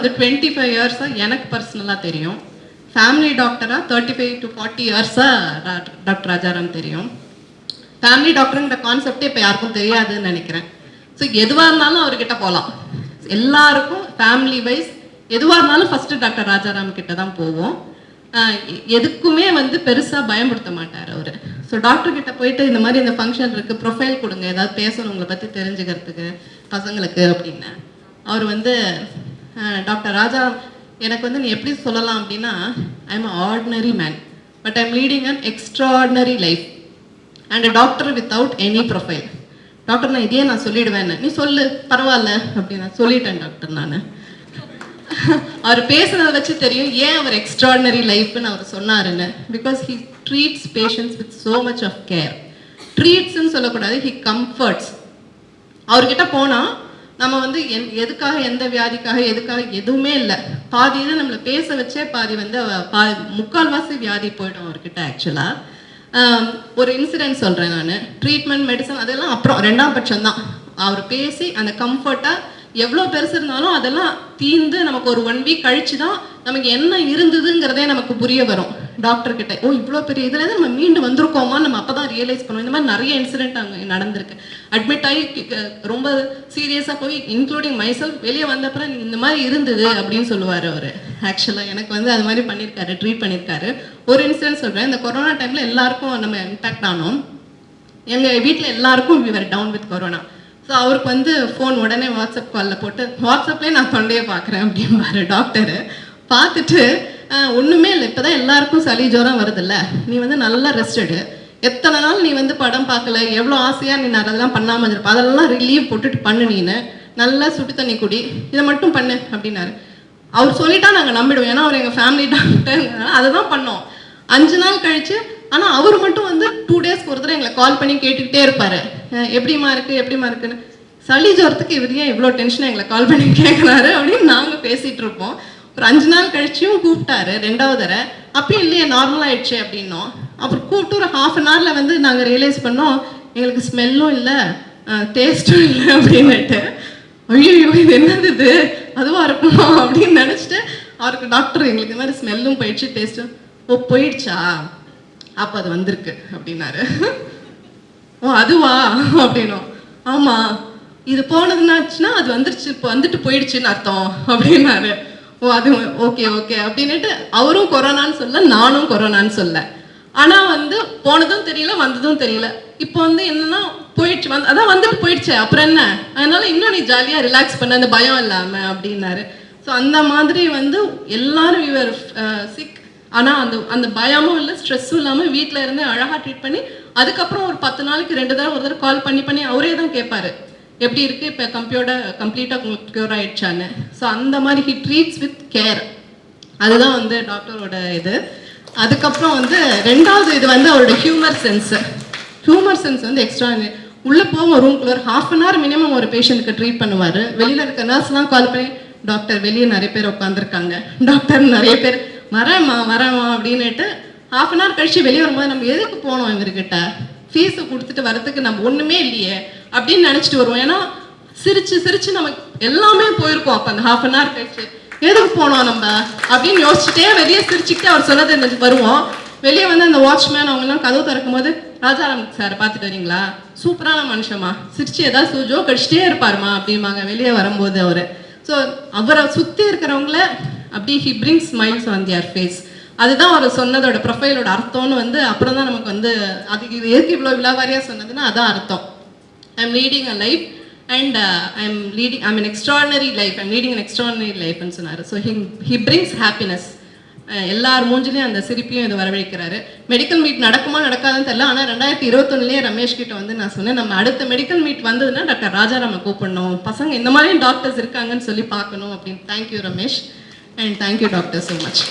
வந்து 25 இயர்ஸாக எனக்கு பர்சனலாக தெரியும். ஃபேமிலி டாக்டராக 35 to 40 இயர்ஸாக டாக்டர் ராஜாராம் தெரியும். ஃபேமிலி டாக்டருங்கிற கான்செப்டே இப்போ யாருக்கும் தெரியாதுன்னு நினைக்கிறேன். ஸோ எதுவாக இருந்தாலும் அவர்கிட்ட போகலாம். எல்லாருக்கும் ஃபேமிலி வைஸ் எதுவாக இருந்தாலும் ஃபஸ்ட்டு டாக்டர் ராஜாராம் கிட்ட தான் போவோம். எதுக்குமே வந்து பெருசாக பயன்படுத்த மாட்டார் அவர். ஸோ டாக்டர்கிட்ட போயிட்டு இந்த மாதிரி இந்த ஃபங்க்ஷன் இருக்குது, ப்ரொஃபைல் கொடுங்க, ஏதாவது பேசணும் உங்களை பற்றி தெரிஞ்சுக்கிறதுக்கு பசங்களுக்கு அப்படின்னு. அவர் வந்து டாக்டர் ராஜா எனக்கு வந்து நீ எப்படி சொல்லலாம் அப்படின்னா, I am ordinary man but I am leading an extraordinary life and doctor without any profile. Doctor நான் இதே நான் சொல்லிடுவேன்னு. நீ சொல்லு பரவாயில்ல அப்படின்னு நான் சொல்லிட்டேன் டாக்டர். நான் அவர் பேசுனதை வச்சு தெரியும் ஏன் அவர் எக்ஸ்ட்ராடினரி லைஃப்னு அவர் சொன்னாருன்னு. Because he treats patients with so much of care. ட்ரீட்ஸ்ன்னு சொல்லக்கூடாது, ஹி கம்ஃபர்ட்ஸ். அவர்கிட்ட போனால் நம்ம வந்து எதுக்காக, எந்த வியாதிக்காக, எதுக்காக எதுவுமே இல்லை. பாதி இது நம்மளை பேச வச்சே பாதி வந்து முக்கால்வாசி வியாதி போய்டும் அவர்கிட்ட. ஆக்சுவலாக ஒரு இன்சிடென்ட் சொல்கிறேன் நான். ட்ரீட்மெண்ட் மெடிசன் அதெல்லாம் அப்புறம் 2ஆம் பட்சம் தான். அவர் பேசி அந்த கம்ஃபர்ட்டாக எவ்வளோ பெருசு இருந்தாலும் அதெல்லாம் தீர்ந்து நமக்கு ஒரு 1 வீக் கழிச்சு தான் நமக்கு என்ன இருந்ததுங்கிறதே நமக்கு புரிய வரும் டாக்டர்கிட்ட. ஓ இவ்வளோ பெரிய இதில் நம்ம மீண்டு வந்திருக்கோமா நம்ம அப்போ தான் ரியலைஸ் பண்ணுவோம். இந்த மாதிரி நிறைய இன்சிடென்ட் அங்கே நடந்திருக்கு. அட்மிட் ஆகி ரொம்ப சீரியஸாக போய் இன்க்ளூடிங் மைசெல்ஃப் வெளியே வந்தப்பறம் இந்த மாதிரி இருந்தது அப்படின்னு சொல்லுவார் அவர். ஆக்சுவலாக எனக்கு வந்து அது மாதிரி பண்ணியிருக்காரு, ட்ரீட் பண்ணியிருக்காரு. ஒரு இன்சிடென்ட் சொல்கிறேன். இந்த கொரோனா டைமில் எல்லாருக்கும் நம்ம இம்பேக்ட் ஆனோம். எங்கள் வீட்டில் எல்லாருக்கும் we were down with corona. So அவருக்கு வந்து ஃபோன் உடனே வாட்ஸ்அப் காலில் போட்டு, வாட்ஸ்அப்லேயே நான் தொண்டையை பார்க்குறேன் அப்படின்பாரு டாக்டரு. பார்த்துட்டு ஒன்றுமே இல்லை, இப்போ தான் எல்லாருக்கும் சளி ஜுரம் வருதில்ல, நீ வந்து நல்லா ரெஸ்ட் எடு, எத்தனை நாள் நீ வந்து படம் பார்க்கல, எவ்வளோ ஆசையாக நீ அதெல்லாம் பண்ணாமல் இருப்ப, அதெல்லாம் லீவ் போட்டுட்டு பண்ணு, நீனு நல்லா சுட்டு தண்ணி குடி, இதை மட்டும் பண்ணு அப்படின்னாரு. அவர் சொல்லிட்டா நாங்கள் நம்பிடுவோம், ஏன்னா அவர் எங்கள் ஃபேமிலி டாக்டர், அதை தான் பண்ணோம். 5 நாள் கழிச்சு ஆனால் அவர் மட்டும் வந்து 2 டேஸ்க்கு ஒரு தடவை எங்களை கால் பண்ணி கேட்டுக்கிட்டே இருப்பார், எப்படிமா இருக்குது எப்படிமா இருக்குன்னு. சளி ஜுரத்துக்கு இவர் ஏன் இவ்வளோ டென்ஷனாக எங்களை கால் பண்ணி கேட்குறாரு அப்படின்னு நாங்கள் பேசிகிட்டு இருப்போம். ஒரு 5 நாள் கழிச்சியும் கூப்பிட்டாரு 2வது தடவை. அப்பயும் இல்லையே நார்மல் ஆயிடுச்சு அப்படின்னோம். அப்புறம் கூப்பிட்டு ஒரு 1/2 hourல வந்து நாங்கள் ரியலைஸ் பண்ணோம் எங்களுக்கு ஸ்மெல்லும் இல்லை டேஸ்ட்டும் இல்லை அப்படின்னுட்டு. ஐயோ இது என்னது இது அதுவாக இருக்குமா அப்படின்னு நினச்சிட்டு அவருக்கு டாக்டர் எங்களுக்கு இந்த மாதிரி ஸ்மெல்லும் போயிடுச்சு டேஸ்ட்டும். ஓ போயிடுச்சா, அப்போ அது வந்திருக்கு அப்படின்னாரு. ஓ அதுவா அப்படின்னோம். ஆமாம் இது போனதுன்னாச்சுன்னா அது வந்துருச்சு, இப்போ வந்துட்டு போயிடுச்சுன்னு அர்த்தம் அப்படின்னாரு. ஓ அது ஓகே ஓகே அப்படின்னுட்டு அவரும் கொரோனான்னு சொல்ல, நானும் கொரோனான்னு சொல்ல. ஆனால் வந்து போனதும் தெரியல வந்ததும் தெரியல. இப்போ வந்து என்னன்னா போயிடுச்சு, அதான் வந்துட்டு போயிடுச்சு அப்புறம் என்ன, அதனால இன்னும் நீ ஜாலியாக ரிலாக்ஸ் பண்ண, அந்த பயம் இல்லாமல் அப்படின்னாரு. ஸோ அந்த மாதிரி வந்து எல்லாரும் யூஆர் சிக், ஆனால் அந்த பயமும் இல்லை ஸ்ட்ரெஸ்ஸும் இல்லாமல் வீட்டில் இருந்து அழகாக ட்ரீட் பண்ணி, அதுக்கப்புறம் ஒரு 10 நாளைக்கு 2 தடவை ஒரு தடவை கால் பண்ணி அவரே தான் கேட்பாரு எப்படி இருக்குது, இப்போ கம்ப்ளீட்டாக உங்களுக்கு க்யூர் ஆகிடுச்சான்னு. ஸோ அந்த மாதிரி ஹி ட்ரீட்ஸ் வித் கேர். அதுதான் வந்து டாக்டரோட இது. அதுக்கப்புறம் வந்து 2வது இது வந்து அவரோட ஹியூமர் சென்ஸ் வந்து எக்ஸ்ட்ரா. உள்ளே போவோம் ரூம்குள்ளே 1/2 hour மினிமம் ஒரு பேஷண்ட்டுக்கு ட்ரீட் பண்ணுவார். வெளியில் இருக்க நர்ஸ்லாம் கால் பண்ணி, டாக்டர் வெளியே நிறைய பேர் உட்காந்துருக்காங்க, டாக்டர் நிறைய பேர் வரேம்மா அப்படின்னுட்டு 1/2 hour கழிச்சு வெளியே வரும்போது நம்ம எதுக்கு போனோம் இவர்கிட்ட, ஃபீஸை கொடுத்துட்டு வரதுக்கு நம்ம ஒன்றுமே இல்லையே அப்படின்னு நினச்சிட்டு வருவோம். ஏன்னா சிரிச்சு நமக்கு எல்லாமே போயிருக்கோம். அப்போ அந்த 1/2 hour கழிச்சு எதுக்கு போனோம் நம்ம அப்படின்னு யோசிச்சுட்டே வெளியே சிரிச்சுக்கிட்டே அவர் சொன்னது வருவோம். வெளியே வந்து அந்த வாட்ச்மேன் அவங்கெல்லாம் கதவு திறக்கும் போது, ராஜாராம் சாரை பார்த்துட்டு வரீங்களா, சூப்பரான மனுஷமா, சிரிச்சு ஏதாவது ஜோ கடிச்சிட்டே இருப்பாருமா அப்படிம்பாங்க வெளியே வரும்போது அவர். ஸோ அவரை சுற்றி இருக்கிறவங்கள அப்படி he brings smiles on their face. அதுதான் அவர் சொன்னதோட ப்ரொஃபைலோட அர்த்தம்னு வந்து அப்புறம் தான் நமக்கு வந்து அதுக்கு இது எதுக்கு இவ்வளோ விழாவாரியாக சொன்னதுன்னா அதான் அர்த்தம். I am leading a life and I'm an extraordinary life, I'm leading an extraordinary lifeன்னு சொன்னார். So he brings happiness. எல்லார் மூஞ்சிலையும் அந்த சிரிப்பையும் இது வரவழைக்கிறாரு. மெடிக்கல் மீட் நடக்குமா நடக்காதுன்னு தெரியல, ஆனால் 2021 ரமேஷ் கிட்ட வந்து நான் சொன்னேன், நம்ம அடுத்த மெடிக்கல் மீட் வந்ததுன்னா டாக்டர் ராஜாராமை கூப்பிடணும், பசங்க இந்த மாதிரி டாக்டர்ஸ் இருக்காங்கன்னு சொல்லி பார்க்கணும் அப்படின்னு. Thank you Ramesh and thank you doctor so much.